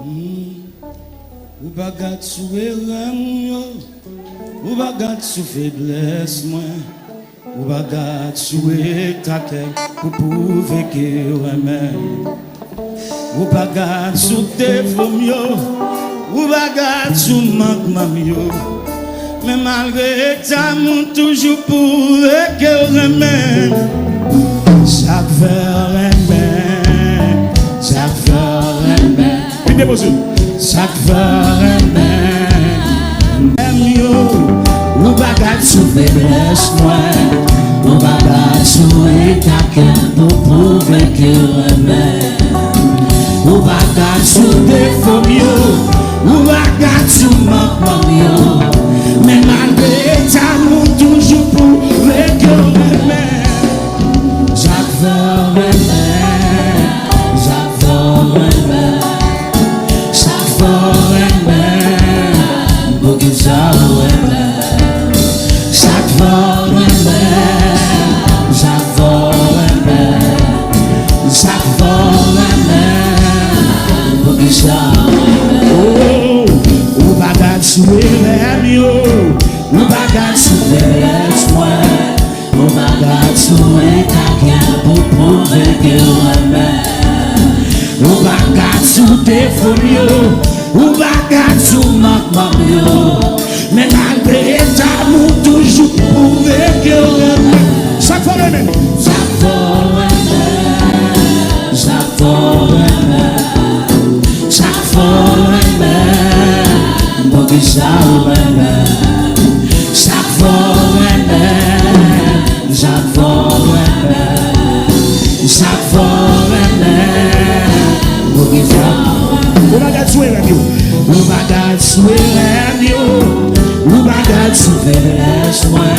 Ou bagat sou erreur yo, ou bagat sou faiblesse moi, ou bagat sou étaque pour prouver que remède. Ou bagat sou défaut yo, ou bagat sou manquement yo, mais malgré ça mon toujours prouver que remède. Chaque verre remède, chaque verre remède. Chaque fois même yo, ou bagat sou faiblesse moi, ou bagat sou étaque pour prouver que remède. Ou bagat sou défaut yo, ou bagat sou manquement yo, mais malgré ça nous toujours prouver que remède. Chaque fois ou bagat sou erreur yo, ou bagat sou faiblesse moi, ou bagat sou étaque pour prouver que remède. Ou bagat sou défaut yo, ou bagat sou manquement yo, mais malgré ça nous toujours prouver que remède. Chaque fois remède, chaque fois remède, chaque fois remède. Chaque fois remède, pour que ça remède. Chaque fois remède, chaque fois remède. Chaque fois remède, pour que ça remède. Ou bagat sou erreur yo, ou bagat sou erreur yo, ou bagat sou faiblesse moi,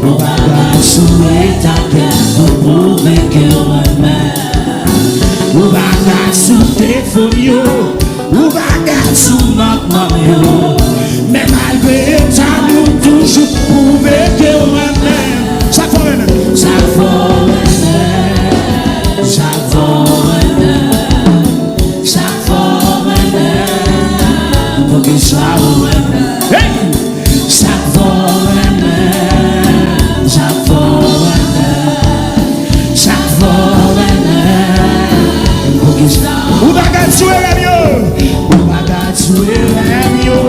ou bagat sou étaque pour prouver que remède. Ou bagat sou défaut yo, ou bagat sou manquement yo, mais malgré ça nous toujours prouver que remède. Chaque fois remède, chaque fois remède, chaque fois remède, chaque fois remède, pour que ça remède. Chaque fois remède, chaque fois remède, chaque fois ou bagat sou erreur yo, ou bagat sou erreur yo,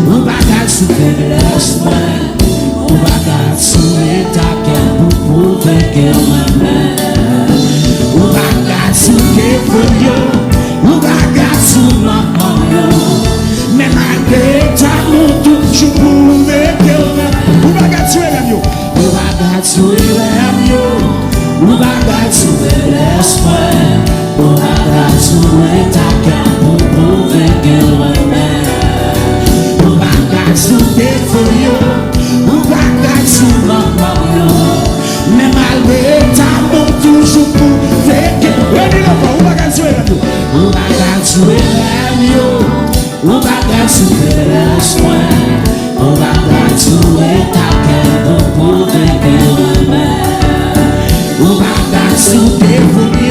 ou bagat sou faiblesse moi, ou bagat sou étaque pour prouver que remède. Ou bagat sou défaut yo, ou bagat sou manquement yo, mais malgré ça nous toujours prouver que remède. Ou bagat sou erreur yo, ou bagat sou erreur yo, ou bagat sou faiblesse moi, ou bagat sou étaque pour prouver que remède. Ou bagat sou défaut yo, ou bagat sou manquement yo, mais malgré ça nous toujours prouver que remède. Ou bagat sou erreur yo, ou bagat sou erreur yo, ou bagat sou faiblesse moi, ou bagat sou étaque pour prouver que remède. Ou bagat sou défaut yo,